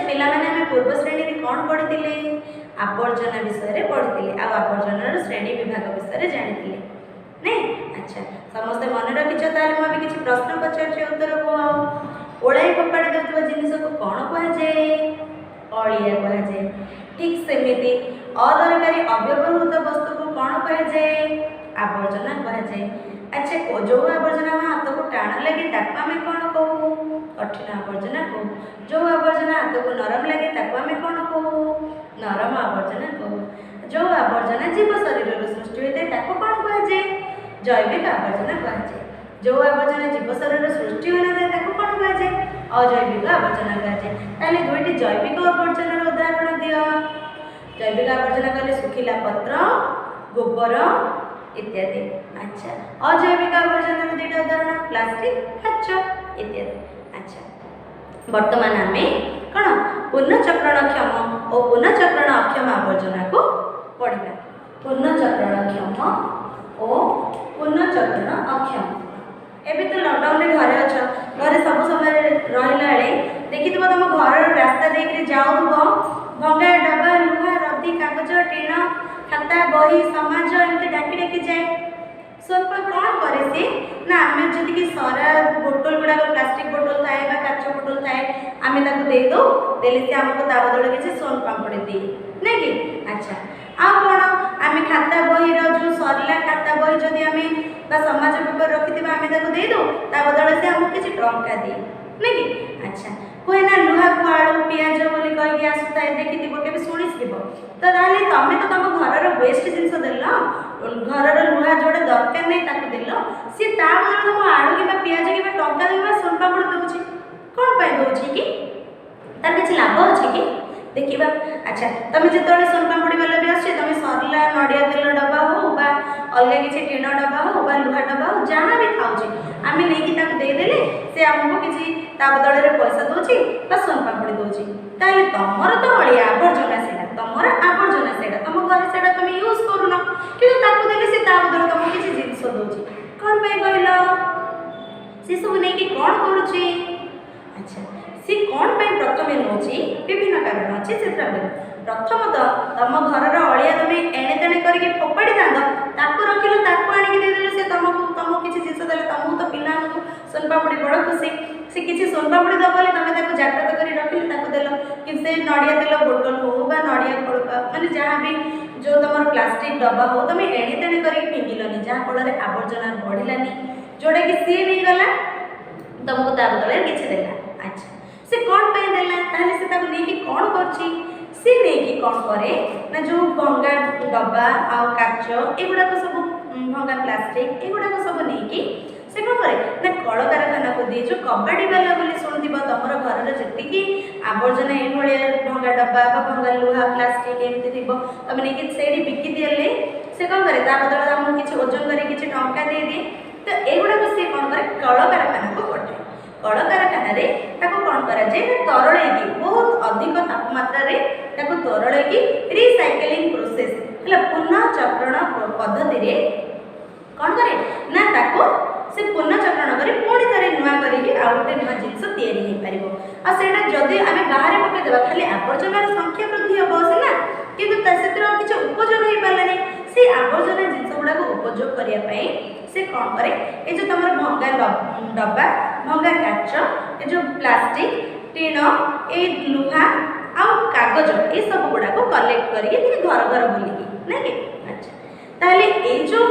पिलामाने आमे पूर्व श्रेणी रे कोन पढितिले आवर्जना विषय रे पढितिले आ आवर्जनार श्रेणी विभाग विषय रे जानितिले नै। अच्छा समस्त मन रखिछ ताले म भी किछि प्रश्न पचारछि उत्तर को ओळाई फोपाडी देउतबा जिनिस को कोन कहा जाय अळिया कहा जाय। ठीक सेमिति अदरकारी अव्यवहृत वस्तु को कोन कहा जाय आवर्जना कहा जाय। अच्छा जो आवर्जना में हाथ को टाण लगे ताको आमे कोन कहू कठिन आवर्जना कहू। जो आवर्जना हाथ को नरम लगे ताको आमे कोन कहू नरम आवर्जना कहू। जो आवर्जना जीव शरीर रो सृष्टि होते ताको कोन कहा जाय जैविक आवर्जना कहा जाय। जो आवर्जना जीव शरीर रो सृष्टि होना जाय ताको कोन कहा जाय अजैविक आवर्जना कहा जाय। ताले दुईटी जैविक आवर्जना रो उदाहरण दियो। जैविक आवर्जना कहले सुखिला पत्र गोबर इत्यादि। अच्छा अजैविक आवर्जना रो दुईटा उदाहरण प्लास्टिक काच इत्यादि। अच्छा वर्तमान आमे कोन पुनःचक्रणक्षम और पुनःचक्रण अक्षम आवर्जना को पढ़िबा। पुनःचक्रणक्षम और पुनःचक्रण अक्षम एबे तो लॉकडाउन रे घरे अछ घरे सब समय रहिला बेले देखितबो तुम घर रास्ता देख जाउबो भंगा डब्बा लुहा रद्दी कागज टीण खाता बही समाज एमती डाकी डाकी जाए स्वल्प कौन करे से ना आमे जदि कि सारा बोतल गुडा प्लास्टिक बोतल थाए बा काच बोतल थाए आमे ताको दे दो देले से हमको ता बदल के सोन पापड़ दे नै कि। अच्छा आ कोन आमे खाता बही रो जो सरला खाता बही जदि आमे बा समाज पेपर रखितिबा आमे ताको दे दो ता बदल से हमको किछि टंका दे नै कि। अच्छा कोई ना लुहा को आलू पियाज बोली कहि के आसुता देखितिबो केबे सुनिसिबो तो ताले तमे तो तम घर रो वेस्ट जिंस देलो घर रो लुहा जोडे दरकार नै ताको देलो सी ता बदल तुम आलू कि पियाज कि टंका देबा सोन पापड़ दोछि कोन पाइ दोछि कि तार किछि लाभ अछि कि देखिबा। अच्छा तमे जेतले सोन पापड़ी वाला भी आछे तमे सरला नडिया तेल डब्बा हो बा अलग किछि टीण डब्बा हो बा लुहा डब्बा हो जहां भी खाउछि आमे नै कि ताको दे देले से हमको किछि ता बदल रे पैसा दोछि बा सोन पापड़ी दोछि ताले तमर तो अळिया आवर्जना सेडा तमर आवर्जना सेडा तम घरे सेडा तमे यूज करूनो किंतु ताको देले से ता बदल तम किछि जिंस दोछि कोन पे कहलो से सब नै कि कोन करूछि। अच्छा सी कोन पे प्रथमे नोछि विभिन्न कारण अछि से प्रथम तो तम घर रो अळिया तमे एणे तेणे करके फोपाडी दांदो ताको रखिलो ताको आनी के दे देलो से तम किछि जिंस देले तमु तो पिला को सोन पापड़ी बड़ खुशी से किछि सोन पापड़ी दबले तमे ताको जाग्रत करी रखिलो ताको देलो कि से नडिया तेल बोतल हो बा नडिया खोलपा माने जहां भी जो तमर प्लास्टिक डब्बा हो तमे एणे तेणे करके फिंगिलोनी जहां फल रे आवर्जना बढ़िलानी जोडे कि सी नै गला तमको ता बदले किछि देला। अच्छा से कोन पे देला ताले से ताको नै कि कोन करछि से नै कि कोन करे ना जो भंगा डब्बा आ काच एगुडा को सब भंगा प्लास्टिक एगुडा को सब नै कि से कोन करे ना कल कारखाना को दे जो कबाड़ी वाला बोली सुनथिबो तमर घर रे जति कि आवर्जना ए भलिया भंगा डब्बा बा भंगा लुहा प्लास्टिक एमति थिबो तमे नै कि सेडी बिकि देले से कोन करे ता बदल हम किछि ओजन करे किछि टंका दे दे तो एगुडा को से कोन करे कल कारखाना को पठे कल कारखाना रे ताको कोन करा जे तरळे की बहुत अधिक तापमात्रा रे ताको तरळे की रिसाइक्लिंग प्रोसेस हला पुनः चक्रण पद्धति रे कोन करे ना ताको से पुनः चक्रण करी पुणी थरे नुआ करी कि आ गोटे नुआ जिंस तयारी हे परिबो आ सेटा जदी आमे बाहर पके देबा खाली आवर्जनार संख्या वृद्धि होबो से ना किंतु तसेत्र किछ उपयोग हे पालानी से आवर्जना जिंस गुडा को उपयोग करिया पई से कोन करे ए जो तमर भंगा डब्बा भंगा काच ए जो प्लास्टिक टीण ए लुहा आ कागज ए सब गुडा को कलेक्ट करी घर घर बुली ना कि। अच्छा ताले ए जो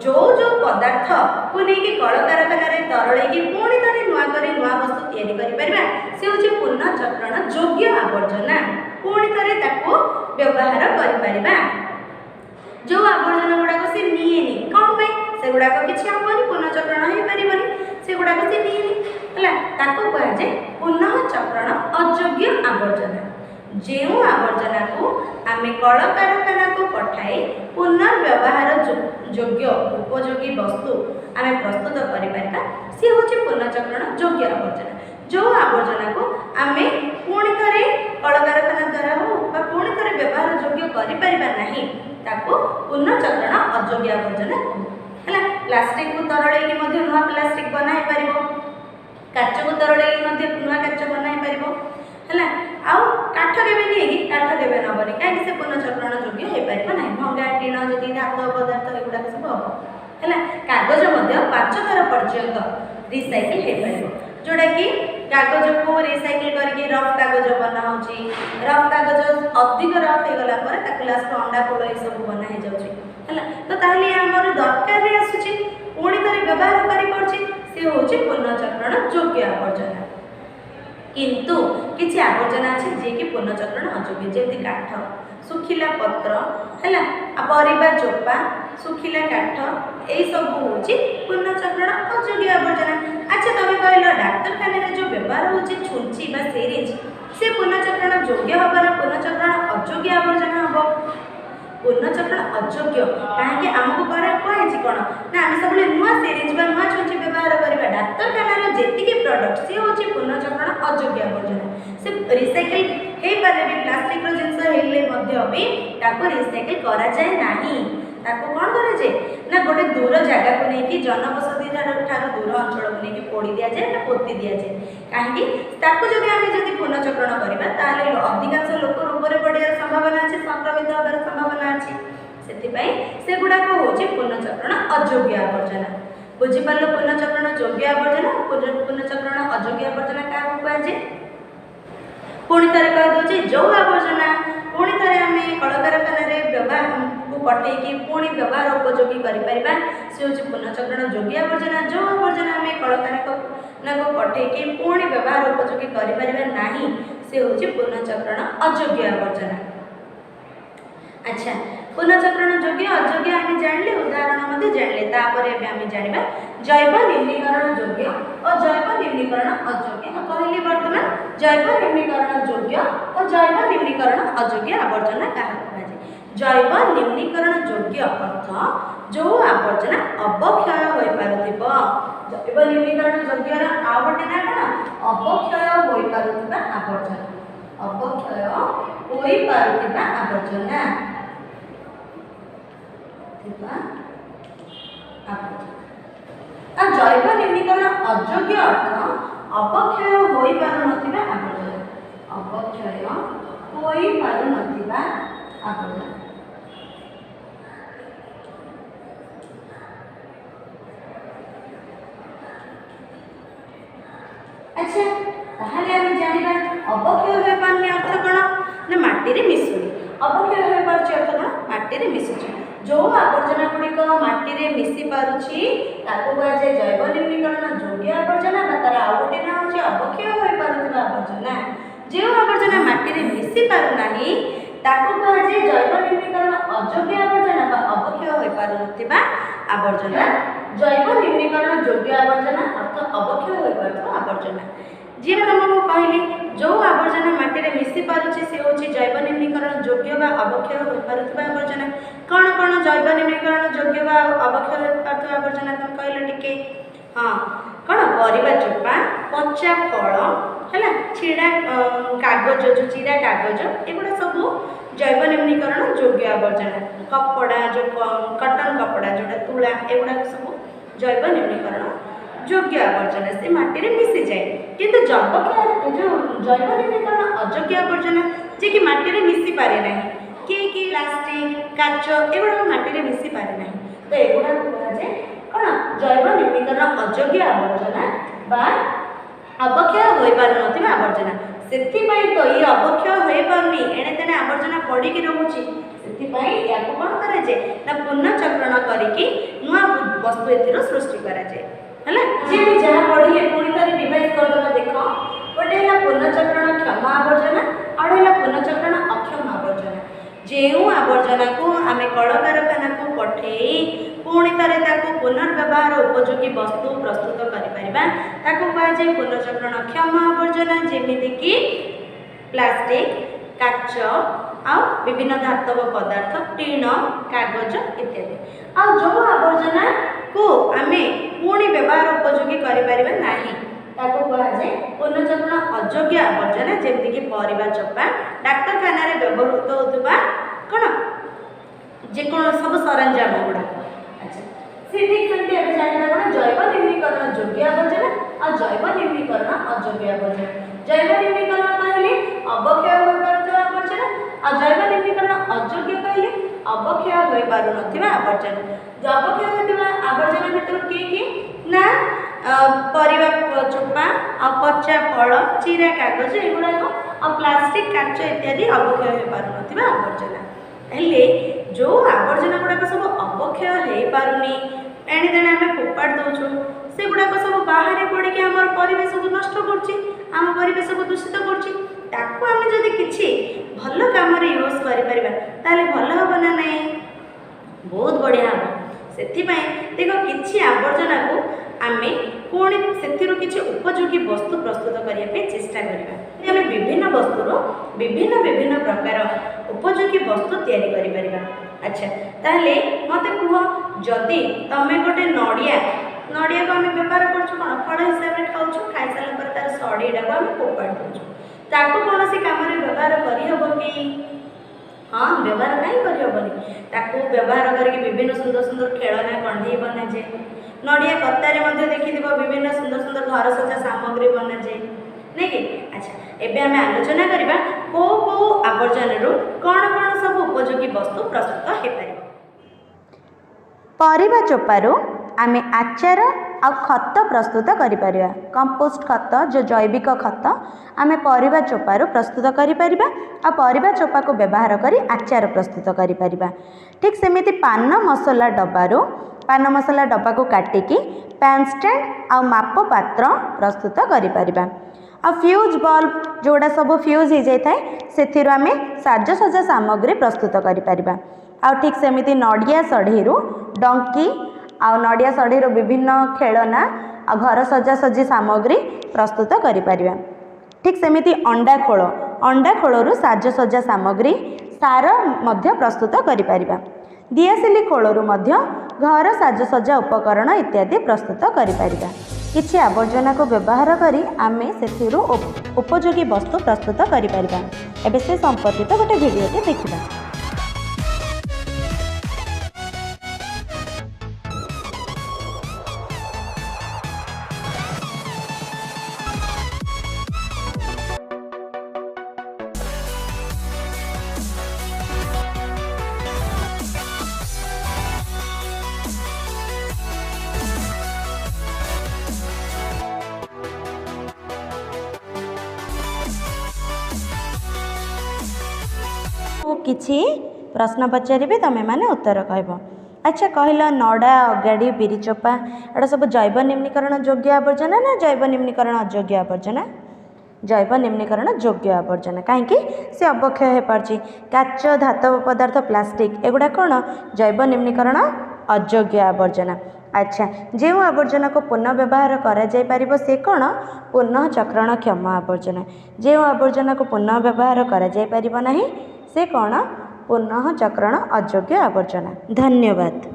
जो जो पदार्थ को लेके कल कारखाना रे तरळे की पुणी तरे नुआ करी नुआ वस्तु तयारी करि परबा से होची पुनः चक्रण योग्य आवर्जना पुणी तरे ताको व्यवहार करि परबा। जो आवर्जना गुडा को से निएनी कोन पे से गुडा को किछि हमनी पुनः चक्रण हे परिबनी से गुडा को से निएनी हला ताको कह जे पुनः चक्रण अयोग्य आवर्जना जेउ आवर्जना को आमे कल कारखाना को पठाई पुनर्व्यवहार योग्य उपयोगी वस्तु आमे प्रस्तुत करि परबा से होची पुनः चक्रण योग्य आवर्जना। जो आवर्जना को आमे पुणी थरे कल कारखाना द्वारा हो बा पुणी थरे व्यवहार योग्य करि परबा नाही ताको पुनः चक्रण अयोग्य आवर्जना हला। प्लास्टिक को तरळे कि मध्ये नुआ प्लास्टिक बनाई परिबो काच को तरळे कि मध्ये नुआ काच बनाई परिबो हला। आउ कागज 5 थर पर्यंत रिसाइकिल हो पार जोटा कि कागज को रिसाइकिल करके रफ कागज बना होची रफ कागज अधिक रफ हो गला पर लास्ट अंडा कोड़ ये सब बना हो जाउची हला तो ताहले हमर दरकार रे आसुची पुणी थरे व्यवहार करि परची से होची पुनर्चक्रण योग्य आवर्जना किंतु किछि आवर्जना अछि जे कि पुनर्चक्रण अयोग्य जेमति काठ सुखिला पत्र हला परिबा चोपा सुखिला काठ ए सब होची पुनर्चक्रण अयोग्य आवर्जना। अच्छा तमे कहलो डाक्तरखाना रे जो व्यवहार होची छुंची बा सिरिंज से पुनर्चक्रण योग्य हबो ना पुनर्चक्रण अयोग्य आवर्जना हबो पुनर्चक्रण अयोग्य काहे आमको करे कहै कोन ना आमे सबले नुवा सिरिंज बा नुवा छुंची व्यवहार करबा डाक्तरखाना रे जेतिके प्रोडक्ट से होची पुनर्चक्रण अयोग्य आवर्जना से रिसाइकिल हे पारे भी प्लास्टिक रो जिंस हेले मध्ये भी ताको रिसाइकिल करा जाय नाही ताको कोन करे जे ना गोटे दूर जगह को नहीं कि जनबसती ठार दूर अंचल को नहीं कि पोड़ी दिया जाए ना पोती दिया जाए कहीं ताको जदि आमे जदि पुनर्चक्रण करबा ताले अधिकांश लोक रोग रे पड़ियार संभावना अछि संक्रमित होबार संभावना अछि सेति पई से गुडा को होची पुनर्चक्रण अयोग्य आवर्जना बुझि पालो पुनर्चक्रण योग्य आवर्जना पुनर्चक्रण अयोग्य आवर्जना का हुआ जे पुणी थरे कह दोची जो आवर्जना पुणी थरे आमे कलकारखाना रे व्यवहार को पठे कि पुणी व्यवहार उपयोगी करि परिबा से होची पुनर्चक्रण योग्य आवर्जना जो आवर्जना आमे कलकारखाना को पठे कि पुणी व्यवहार उपयोगी करि परिबा नाही से होची पुनर्चक्रण अयोग्य आवर्जना। अच्छा पुनर्चक्रण योग्य अयोग्य आमे जानले उदाहरण मध्ये जानले तापरे आमे जानिबा जैव निम्नीकरण योग्य और जैव निम्नीकरण अयोग्य कहली वर्तमान जैव निम्नीकरण योग्य और जैव निम्नीकरण अयोग्य आवर्जना कहा जैव निम्नीकरण योग्य अर्थ जो आवर्जना अवक्षय होई पारुथिबो जैव निम्नीकरण योग्य रा आवटे ना कोन अवक्षय होई पारुथिबा आवर्जना अवक्षय होई पारुथिबा आवर्जना थिबा आवर्जना आ जैव निम्नीकरण अयोग्य अर्थ अवक्षय होई पारु नथिबा आवर्जना अवक्षय होई पारु नथिबा आवर्जना। अच्छा ताहले हम जानिबा अवक्षय होय पारने अर्थ कोन ना माटी रे मिसुनी अवक्षय होय पारछि अर्थ कोन माटी रे मिसुछि जो आवर्जना गुडी को माटी रे मिसी पारुछि ताको कह जे जैव निम्नीकरण योग्य आवर्जना बा तार आउटे ना होछि अवक्षय होय पारुथिबा आवर्जना जो आवर्जना माटी रे मिसी पारु नाही ताको कह जे जैव निम्नीकरण अयोग्य आवर्जना बा अवक्षय होय पारुथिबा आवर्जना जैव निम्नीकरण योग्य आवर्जना अर्थ अवक्षय होय पारुथिबा आवर्जना जे तुमको कहली जो आवर्जना माटी रे मिसी पारुछि से होछि जैव निम्नीकरण योग्य बा अवक्षय होय पारुथिबा आवर्जना कोन कोन जैव निम्नीकरण योग्य बा अवक्षय होय पारुथिबा आवर्जना तुम कहलो टिके हां कोन परिबा चोपा कच्चा फल हला छिडा कागज जो चिरा कागज एगुडा सब जैव निम्नीकरण योग्य आवर्जना कपड़ा जो कॉटन कपड़ा जोटा तुला एगुडा सब जैव निम्नीकरण योग्य आवर्जना से माटी रे मिसी जाए किंतु जैव निम्नीकरण अयोग्य आवर्जना जे कि माटी रे मिसी पारे नाही कि प्लास्टिक काच एगुडा माटी रे मिसी पारे नाही तो एगुडा कह जे कोन जैव निम्नीकरण अयोग्य आवर्जना बा अवक्षय होई पार नथिबा आवर्जना सेति पई तो ई अवक्षय होई पारनी एने तेने आवर्जना पड़ी कि रहउची सेति पई याको कोन करे जे ना पुनर्चक्रण करी कि नुवा वस्तु एथिरो सृष्टि करा जे हला जे भी जहा पढिले पुणी थरे रिवाइज कर दबा देखो गोटेला पुनर्चक्रण क्षम आवर्जना अडेला पुनर्चक्रण अक्षम आवर्जना जेउ आवर्जना को आमे कलकारखाना को पठेई पुणी थरे ताको पुनर्व्यवहार उपयोगी वस्तु प्रस्तुत करि परिबा ताको कह जे पुनर्चक्रण क्षम आवर्जना जेमिति कि प्लास्टिक काच आ विभिन्न धातव पदार्थ टीन कागज इत्यादि आ जो आवर्जना को आमे पुणी व्यवहार उपयोगी करि परिबा नाही ताको कह जे पुनर्चक्रण अयोग्य आवर्जना जेमिति कि परिबा चोपा डाक्तरखाना रे व्यवहृत होतबा कोन जे कोन सब सरंजाम गुडा अच्छा से ठीक सेमति अब जानिबा कोन जैव निम्नीकरण योग्य आवर्जना आ जैव निम्नीकरण अयोग्य आवर्जना जैव निम्नीकरण कहले अवक्षय होय पारुथिबा आवर्जना आ जैव निम्नीकरण अयोग्य कहले ଅବକ୍ଷୟ ହୋଇପାରୁନଥିବା ଆବର୍ଜନା। जो अवक्षय होता आवर्जना भितर किए ना परिवा चोपा आ पचा फल चिरा कागज एगुड़ाक आ प्लास्टिक काच इत्यादि अवक्षय हो पार आवर्जना। हेले जो आवर्जना गुड़ाक सब अवक्षय हो पारुनी एणे तेणे आम फोपाड़ दौचु से गुड़ाक सब बाहर पड़ी आम परिवेश को नष्ट करम परिवेश को दूषित कर भल कम यूज कर भल हम ना नहीं बहुत बढ़िया हम से देख कि आवर्जना को आम पुणी से उपयोगी वस्तु प्रस्तुत करने चेष्टा करवा विभिन्न वस्तुर विभिन्न विभिन्न प्रकार उपयोगी वस्तु तैयारी करिपरिबा। अच्छा ताहले मते कह जदि तमे गोटे नड़िया नड़िया को आम व्यवहार कर फल हिसाब से खाऊँ खाई सारा पर तार सड़ीटा को आम फोपाड़ दूँ ताको कौन सी काम व्यवहार करहब कि हाँ व्यवहार कहीं करहबनी ताको व्यवहार करके विभिन्न सुंदर सुंदर खेलना कंढी बना जाए नड़िया कतारे देखी विभिन्न सुंदर सुंदर घर सजा सामग्री बना जाए नहीं कि। अच्छा एबे आम आलोचना करबा को आवर्जन कौन कौन सब उपयोगी वस्तु प्रस्तुत हो पार। परिबा चोपारू आम आचार आ खत प्रस्तुत करिपरिबा। कंपोस्ट खत जो जैविक खत आम परिबा चोपारू प्रस्तुत करिपरिबा आ परिबा चोपा को व्यवहार करी आचार प्रस्तुत करिपरिबा। ठीक सेमिति पान मसला डब्बारू पान मसला डब्बा को काटिकी पैन स्टैंड आ माप पात्र प्रस्तुत करिपरिबा। आ फ्यूज बल्ब जोड़ा सब फ्यूज हो जाए से आम साजसज्जा सामग्री प्रस्तुत करिपरिबा। आ ठीक सेमिति नड़िया सढ़ीरू डंकी आ नड़िया सढ़ीरू विभिन्न खेलना आ घर सजासजी सामग्री प्रस्तुत करिपरिबा। ठीक सेमिति अंडा खोलरू साजसज्जा सामग्री सार मध्य प्रस्तुत करिपरिबा। दियासिली खोलरू मध्य घर साजसज्जा उपकरण इत्यादि प्रस्तुत करिपरिबा। किछि आवर्जना को व्यवहार करी आमे सेथिरु उपयोगी वस्तु प्रस्तुत करिपरिबा। एबे से संपर्कित गोटे भिडियोटे देखिबा। किछि प्रश्न पचारे तमें मैंने उत्तर कह। अच्छा कहल नड़ा अगाड़ी बिरी चोपा एटा सब जैव निम्नीकरण योग्य आवर्जना ना जैव निम्नीकरण अयोग्य आवर्जना? जैव निम्नीकरण योग्य आवर्जना कहीं से अवक्षय हो पार्ची। काच धातव पदार्थ प्लास्टिक एगुड़ा कौन जैव निम्नीकरण अयोग्य आवर्जना। अच्छा जो आवर्जना को पुनः व्यवहार कर से कौन पुनः चक्रणक्षम आवर्जना। जो आवर्जना को पुनः व्यवहार कर से कौन पुनः चक्रण अयोग्य आवर्जना। धन्यवाद।